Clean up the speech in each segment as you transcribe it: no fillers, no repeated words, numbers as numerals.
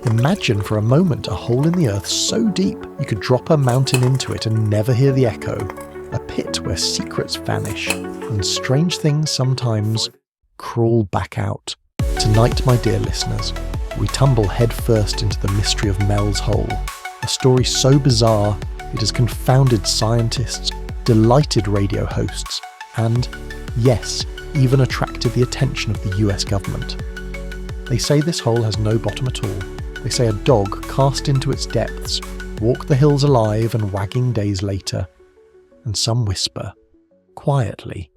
Imagine for a moment a hole in the earth so deep you could drop a mountain into it and never hear the echo. A pit where secrets vanish and strange things sometimes crawl back out. Tonight, my dear listeners, we tumble headfirst into the mystery of Mel's Hole, a story so bizarre it has confounded scientists, delighted radio hosts, and, yes, even attracted the attention of the US government. They say this hole has no bottom at all. They say a dog cast into its depths walked the hills alive and wagging days later. And some whisper, quietly,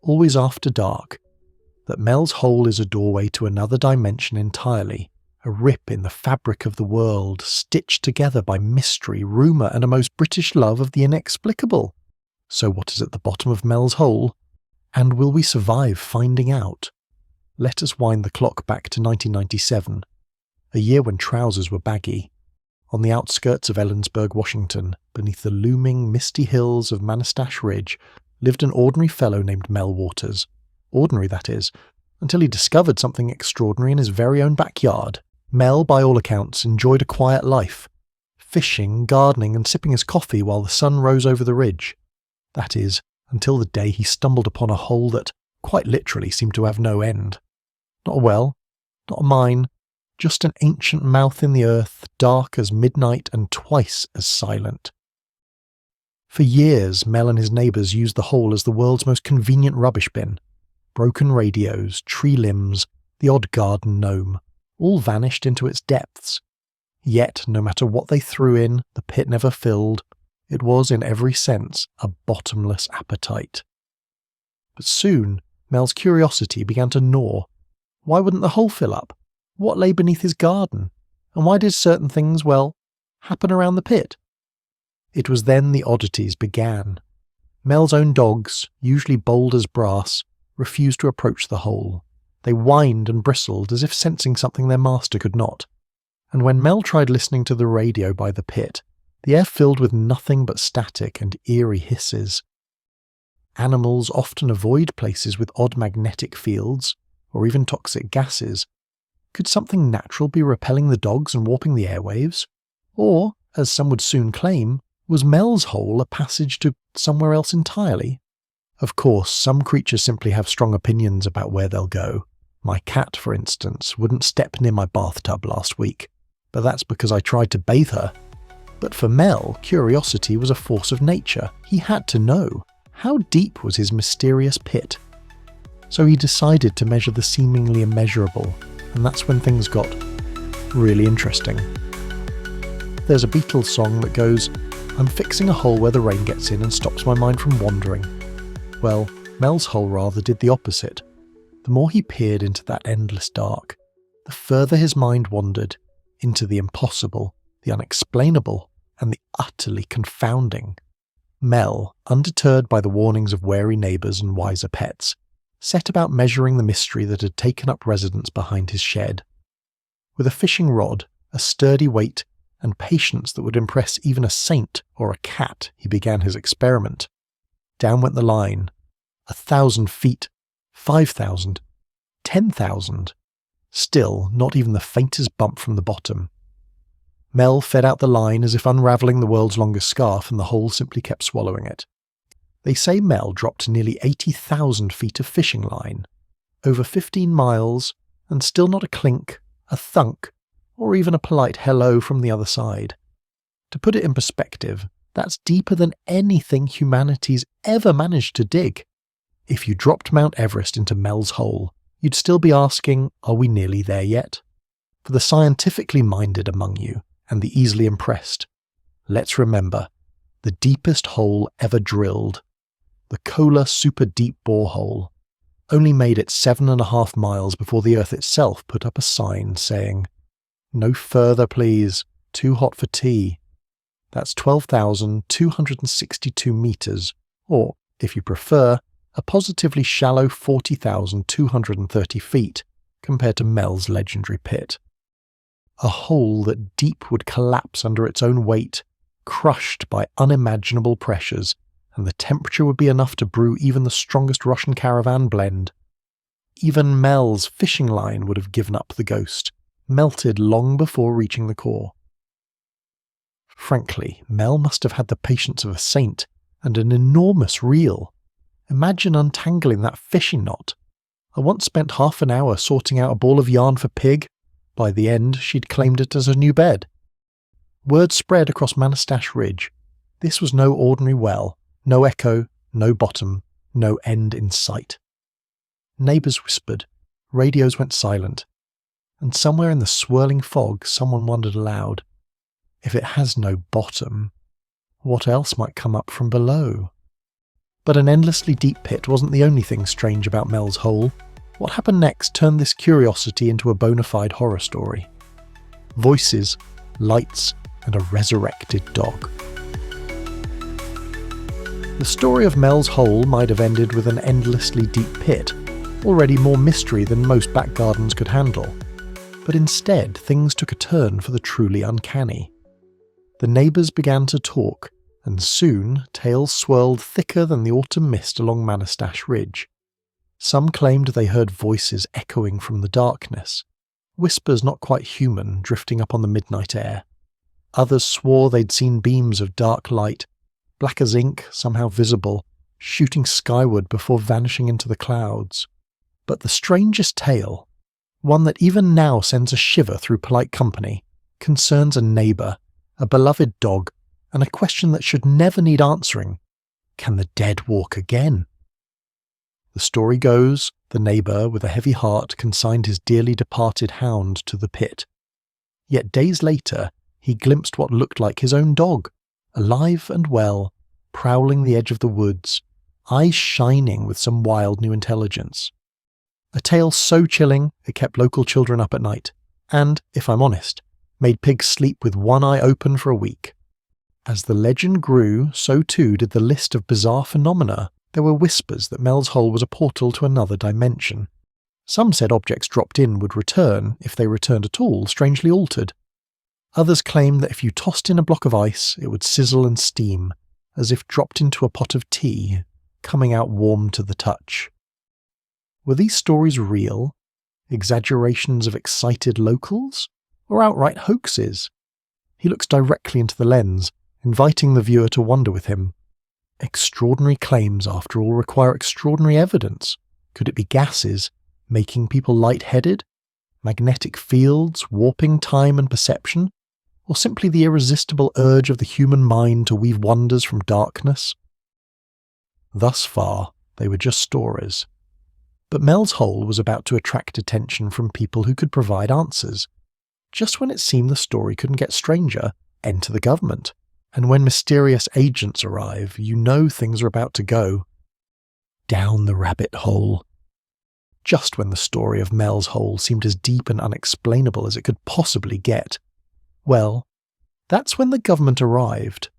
always after dark, that Mel's Hole is a doorway to another dimension entirely, a rip in the fabric of the world, stitched together by mystery, rumour, and a most British love of the inexplicable. So what is at the bottom of Mel's Hole? And will we survive finding out? Let us wind the clock back to 1997, a year when trousers were baggy. On the outskirts of Ellensburg, Washington, beneath the looming misty hills of Manastash Ridge, lived an ordinary fellow named Mel Waters. Ordinary, that is, until he discovered something extraordinary in his very own backyard. Mel, by all accounts, enjoyed a quiet life, fishing, gardening, and sipping his coffee while the sun rose over the ridge. That is, until the day he stumbled upon a hole that, quite literally, seemed to have no end. Not a well, not a mine, just an ancient mouth in the earth, dark as midnight and twice as silent. For years, Mel and his neighbours used the hole as the world's most convenient rubbish bin. Broken radios, tree limbs, the odd garden gnome, all vanished into its depths. Yet, no matter what they threw in, the pit never filled. It was, in every sense, a bottomless appetite. But soon, Mel's curiosity began to gnaw. Why wouldn't the hole fill up? What lay beneath his garden? And why did certain things, well, happen around the pit? It was then the oddities began. Mel's own dogs, usually bold as brass, refused to approach the hole. They whined and bristled as if sensing something their master could not. And when Mel tried listening to the radio by the pit, the air filled with nothing but static and eerie hisses. Animals often avoid places with odd magnetic fields, or even toxic gases. Could something natural be repelling the dogs and warping the airwaves? Or, as some would soon claim, was Mel's Hole a passage to somewhere else entirely? Of course, some creatures simply have strong opinions about where they'll go. My cat, for instance, wouldn't step near my bathtub last week, but that's because I tried to bathe her. But for Mel, curiosity was a force of nature. He had to know. How deep was his mysterious pit? So he decided to measure the seemingly immeasurable, and that's when things got really interesting. There's a Beatles song that goes, "I'm fixing a hole where the rain gets in and stops my mind from wandering." Well, Mel's Hole rather did the opposite. The more he peered into that endless dark, the further his mind wandered into the impossible, the unexplainable, and the utterly confounding. Mel, undeterred by the warnings of wary neighbours and wiser pets, set about measuring the mystery that had taken up residence behind his shed. With a fishing rod, a sturdy weight, and patience that would impress even a saint or a cat, he began his experiment. Down went the line. 1,000 feet, 5,000, 10,000. Still, not even the faintest bump from the bottom. Mel fed out the line as if unravelling the world's longest scarf, and the hole simply kept swallowing it. They say Mel dropped nearly 80,000 feet of fishing line, over 15 miles, and still not a clink, a thunk, or even a polite hello from the other side. To put it in perspective, that's deeper than anything humanity's ever managed to dig. If you dropped Mount Everest into Mel's Hole, you'd still be asking, are we nearly there yet? For the scientifically minded among you, and the easily impressed, let's remember, the deepest hole ever drilled, the Kola Super Deep Borehole, only made it 7.5 miles before the Earth itself put up a sign saying, "No further, please, too hot for tea." That's 12,262 metres, or, if you prefer, a positively shallow 40,230 feet compared to Mel's legendary pit. A hole that deep would collapse under its own weight, crushed by unimaginable pressures, and the temperature would be enough to brew even the strongest Russian caravan blend. Even Mel's fishing line would have given up the ghost. melted long before reaching the core. Frankly, Mel must have had the patience of a saint and an enormous reel. Imagine untangling that fishing knot. I once spent half an hour sorting out a ball of yarn for Pig. By the end, she'd claimed it as her new bed. Word spread across Manastash Ridge. This was no ordinary well, no echo, no bottom, no end in sight. Neighbours whispered, radios went silent, and somewhere in the swirling fog someone wondered aloud, if it has no bottom, what else might come up from below? But an endlessly deep pit wasn't the only thing strange about Mel's Hole. What happened next turned this curiosity into a bona fide horror story. Voices, lights, and a resurrected dog. The story of Mel's Hole might have ended with an endlessly deep pit, already more mystery than most back gardens could handle. But instead, things took a turn for the truly uncanny. The neighbours began to talk, and soon tales swirled thicker than the autumn mist along Manastash Ridge. Some claimed they heard voices echoing from the darkness, whispers not quite human drifting up on the midnight air. Others swore they'd seen beams of dark light, black as ink, somehow visible, shooting skyward before vanishing into the clouds. But the strangest tale, one that even now sends a shiver through polite company, concerns a neighbour, a beloved dog, and a question that should never need answering. Can the dead walk again? The story goes, the neighbour with a heavy heart consigned his dearly departed hound to the pit. Yet days later, he glimpsed what looked like his own dog, alive and well, prowling the edge of the woods, eyes shining with some wild new intelligence. A tale so chilling it kept local children up at night, and, if I'm honest, made Pig sleep with one eye open for a week. As the legend grew, so too did the list of bizarre phenomena. There were whispers that Mel's Hole was a portal to another dimension. Some said objects dropped in would return, if they returned at all, strangely altered. Others claimed that if you tossed in a block of ice, it would sizzle and steam, as if dropped into a pot of tea, coming out warm to the touch. Were these stories real? Exaggerations of excited locals? Or outright hoaxes? He looks directly into the lens, inviting the viewer to wonder with him. Extraordinary claims, after all, require extraordinary evidence. Could it be gases, making people lightheaded? Magnetic fields, warping time and perception? Or simply the irresistible urge of the human mind to weave wonders from darkness? Thus far, they were just stories. But Mel's Hole was about to attract attention from people who could provide answers. Just when it seemed the story couldn't get stranger, enter the government. And when mysterious agents arrive, you know things are about to go down the rabbit hole. Just when the story of Mel's Hole seemed as deep and unexplainable as it could possibly get. Well, that's when the government arrived.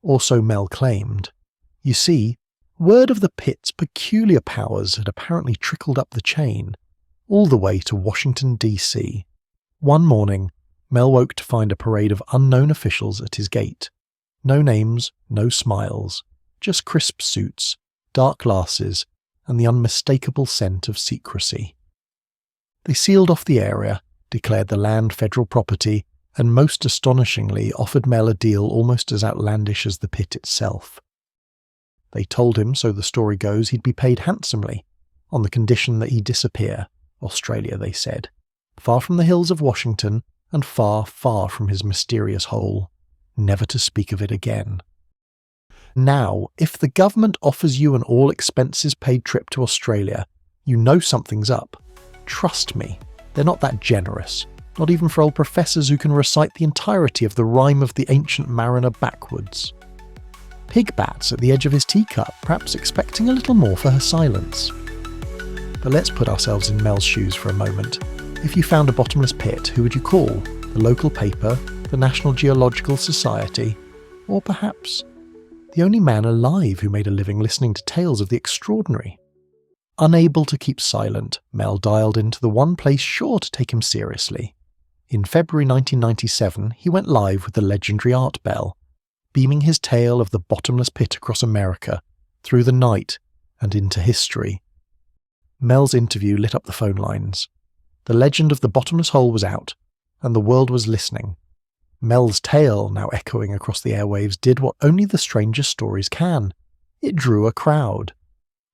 Or so Mel claimed. You see, word of the pit's peculiar powers had apparently trickled up the chain, all the way to Washington, D.C. One morning, Mel woke to find a parade of unknown officials at his gate. No names, no smiles, just crisp suits, dark glasses, and the unmistakable scent of secrecy. They sealed off the area, declared the land federal property, and most astonishingly offered Mel a deal almost as outlandish as the pit itself. They told him, so the story goes, he'd be paid handsomely, on the condition that he disappear, Australia, they said, far from the hills of Washington and far, far from his mysterious hole, never to speak of it again. Now, if the government offers you an all-expenses-paid trip to Australia, you know something's up. Trust me, they're not that generous, not even for old professors who can recite the entirety of the rhyme of the ancient mariner backwards. Pig bats at the edge of his teacup, perhaps expecting a little more for her silence. But let's put ourselves in Mel's shoes for a moment. If you found a bottomless pit, who would you call? The local paper? The National Geological Society? Or perhaps the only man alive who made a living listening to tales of the extraordinary? Unable to keep silent, Mel dialed into the one place sure to take him seriously. In February 1997, he went live with the legendary Art Bell, beaming his tale of the bottomless pit across America, through the night, and into history. Mel's interview lit up the phone lines. The legend of the bottomless hole was out, and the world was listening. Mel's tale, now echoing across the airwaves, did what only the strangest stories can. It drew a crowd.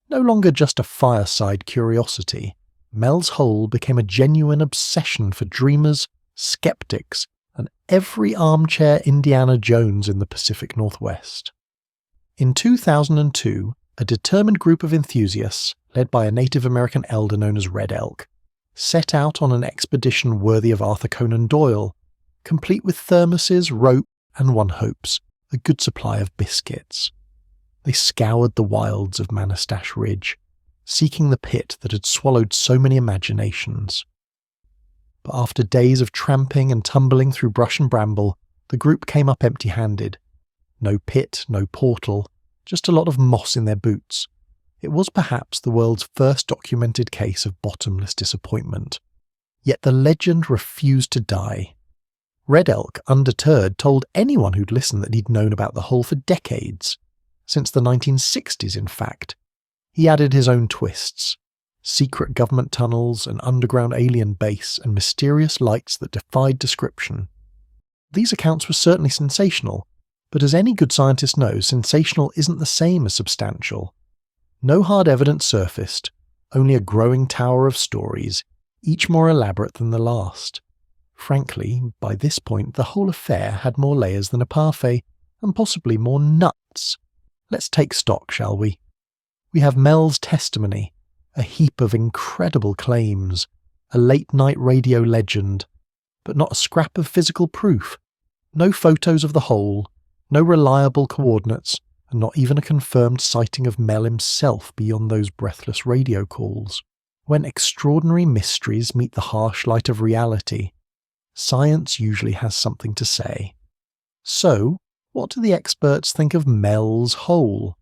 No longer just a fireside curiosity, Mel's Hole became a genuine obsession for dreamers, skeptics, and every armchair Indiana Jones in the Pacific Northwest. In 2002, a determined group of enthusiasts, led by a Native American elder known as Red Elk, set out on an expedition worthy of Arthur Conan Doyle, complete with thermoses, rope, and one hopes, a good supply of biscuits. They scoured the wilds of Manastash Ridge, seeking the pit that had swallowed so many imaginations. But after days of tramping and tumbling through brush and bramble, the group came up empty-handed. No pit, no portal, just a lot of moss in their boots. It was perhaps the world's first documented case of bottomless disappointment. Yet the legend refused to die. Red Elk, undeterred, told anyone who'd listen that he'd known about the hole for decades. Since the 1960s, in fact. He added his own twists. Secret government tunnels, an underground alien base, and mysterious lights that defied description. These accounts were certainly sensational, but as any good scientist knows, sensational isn't the same as substantial. No hard evidence surfaced, only a growing tower of stories, each more elaborate than the last. Frankly, by this point the whole affair had more layers than a parfait, and possibly more nuts. Let's take stock, shall we? We have Mel's testimony, a heap of incredible claims, a late-night radio legend, but not a scrap of physical proof. No photos of the hole, no reliable coordinates, and not even a confirmed sighting of Mel himself beyond those breathless radio calls. When extraordinary mysteries meet the harsh light of reality, science usually has something to say. So, what do the experts think of Mel's Hole?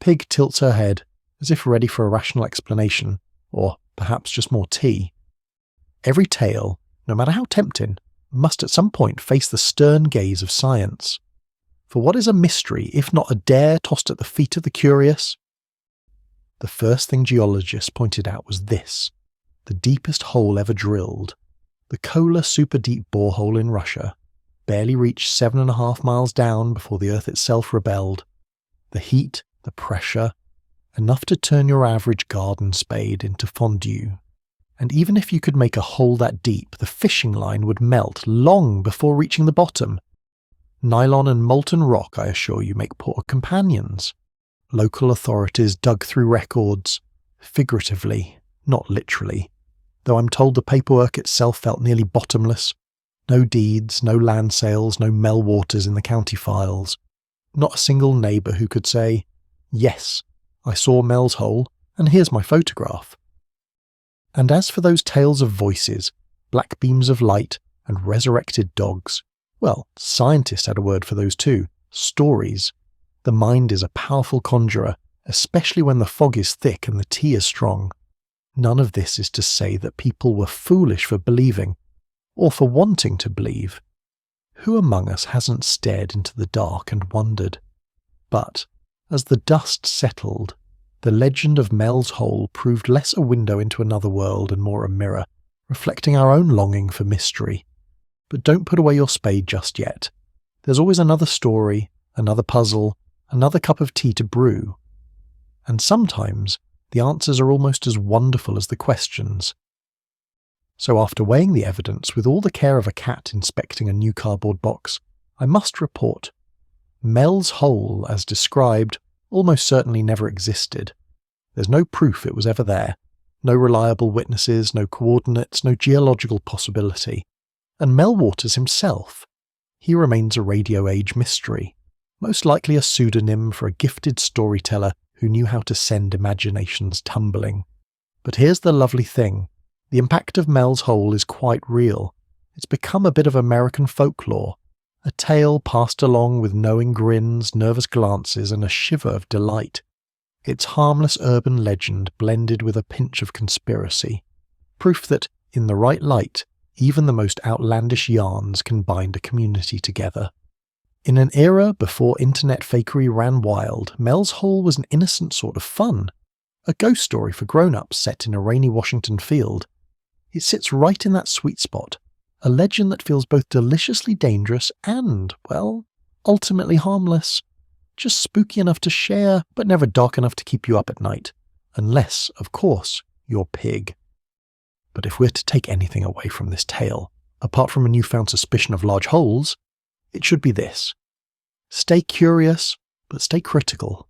Pig tilts her head, as if ready for a rational explanation, or perhaps just more tea. Every tale, no matter how tempting, must at some point face the stern gaze of science. For what is a mystery if not a dare tossed at the feet of the curious? The first thing geologists pointed out was this: the deepest hole ever drilled. The Kola super deep borehole in Russia barely reached 7.5 miles down before the Earth itself rebelled. The heat, the pressure, enough to turn your average garden spade into fondue. And even if you could make a hole that deep, the fishing line would melt long before reaching the bottom. Nylon and molten rock, I assure you, make poor companions. Local authorities dug through records, figuratively, not literally, though I'm told the paperwork itself felt nearly bottomless. No deeds, no land sales, no Mel Waters in the county files. Not a single neighbour who could say, "Yes, I saw Mel's Hole, and here's my photograph." And as for those tales of voices, black beams of light, and resurrected dogs, well, scientists had a word for those too: stories. The mind is a powerful conjurer, especially when the fog is thick and the tea is strong. None of this is to say that people were foolish for believing, or for wanting to believe. Who among us hasn't stared into the dark and wondered? But, as the dust settled, the legend of Mel's Hole proved less a window into another world and more a mirror, reflecting our own longing for mystery. But don't put away your spade just yet. There's always another story, another puzzle, another cup of tea to brew. And sometimes the answers are almost as wonderful as the questions. So after weighing the evidence with all the care of a cat inspecting a new cardboard box, I must report: Mel's Hole, as described, almost certainly never existed. There's no proof it was ever there, no reliable witnesses, no coordinates, no geological possibility. And Mel Waters himself, he remains a radio age mystery, most likely a pseudonym for a gifted storyteller who knew how to send imaginations tumbling. But here's the lovely thing: the impact of Mel's Hole is quite real. It's become a bit of American folklore, a tale passed along with knowing grins, nervous glances, and a shiver of delight. It's harmless urban legend blended with a pinch of conspiracy, proof that, in the right light, even the most outlandish yarns can bind a community together. In an era before internet fakery ran wild, Mel's Hole was an innocent sort of fun, a ghost story for grown-ups set in a rainy Washington field. It sits right in that sweet spot, A legend that feels both deliciously dangerous and, well, ultimately harmless. Just spooky enough to share, but never dark enough to keep you up at night. Unless, of course, you're Pig. But if we're to take anything away from this tale, apart from a newfound suspicion of large holes, it should be this. Stay curious, but stay critical.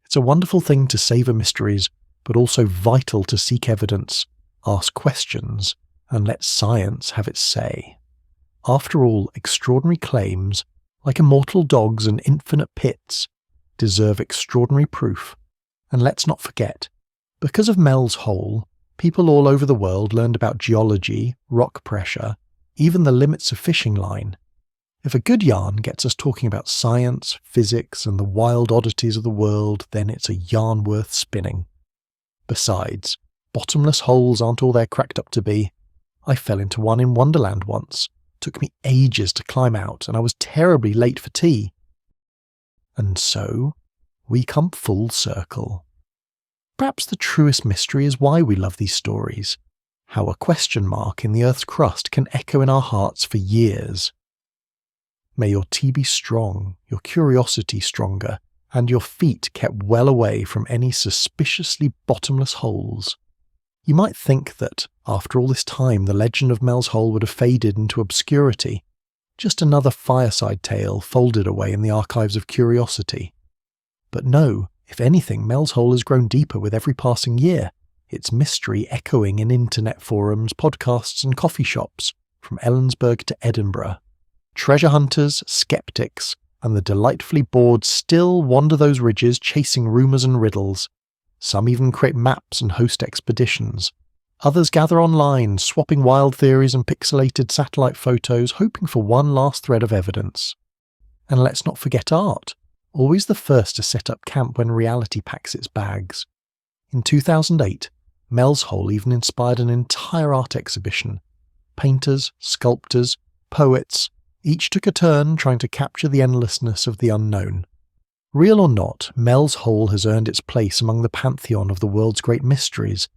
It's a wonderful thing to savour mysteries, but also vital to seek evidence, ask questions, and let science have its say. After all, extraordinary claims, like immortal dogs and infinite pits, deserve extraordinary proof. And let's not forget, because of Mel's Hole, people all over the world learned about geology, rock pressure, even the limits of fishing line. If a good yarn gets us talking about science, physics, and the wild oddities of the world, then it's a yarn worth spinning. Besides, bottomless holes aren't all they're cracked up to be. I fell into one in Wonderland once. Took me ages to climb out, and I was terribly late for tea. And so, we come full circle. Perhaps the truest mystery is why we love these stories. How a question mark in the Earth's crust can echo in our hearts for years. May your tea be strong, your curiosity stronger, and your feet kept well away from any suspiciously bottomless holes. You might think that, after all this time, the legend of Mel's Hole would have faded into obscurity, just another fireside tale folded away in the archives of curiosity. But no, if anything, Mel's Hole has grown deeper with every passing year, its mystery echoing in internet forums, podcasts and coffee shops, from Ellensburg to Edinburgh. Treasure hunters, skeptics, and the delightfully bored still wander those ridges chasing rumours and riddles. Some even create maps and host expeditions. Others gather online, swapping wild theories and pixelated satellite photos, hoping for one last thread of evidence. And let's not forget art, always the first to set up camp when reality packs its bags. In 2008, Mel's Hole even inspired an entire art exhibition. Painters, sculptors, poets, each took a turn trying to capture the endlessness of the unknown. Real or not, Mel's Hole has earned its place among the pantheon of the world's great mysteries.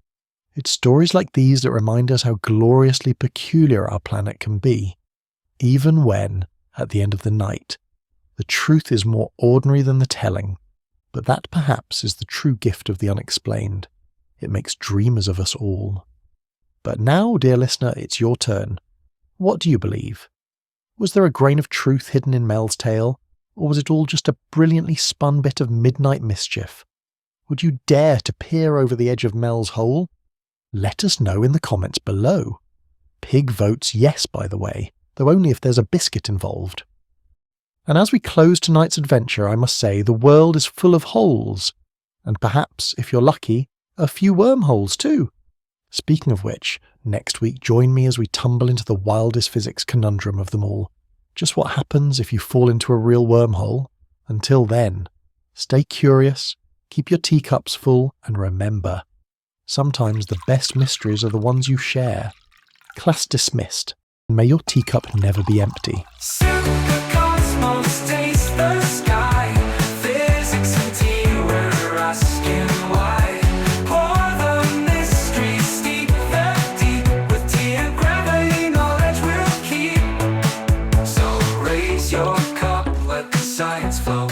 It's stories like these that remind us how gloriously peculiar our planet can be, even when, at the end of the night, the truth is more ordinary than the telling. But that perhaps is the true gift of the unexplained. It makes dreamers of us all. But now, dear listener, it's your turn. What do you believe? Was there a grain of truth hidden in Mel's tale? Or was it all just a brilliantly spun bit of midnight mischief? Would you dare to peer over the edge of Mel's Hole? Let us know in the comments below. Pig votes yes, by the way, though only if there's a biscuit involved. And as we close tonight's adventure, I must say the world is full of holes, and perhaps, if you're lucky, a few wormholes too. Speaking of which, next week join me as we tumble into the wildest physics conundrum of them all. Just what happens if you fall into a real wormhole? Until then, stay curious, keep your teacups full, and remember, sometimes the best mysteries are the ones you share. Class dismissed, and may your teacup never be empty. Your cup, let the science flow.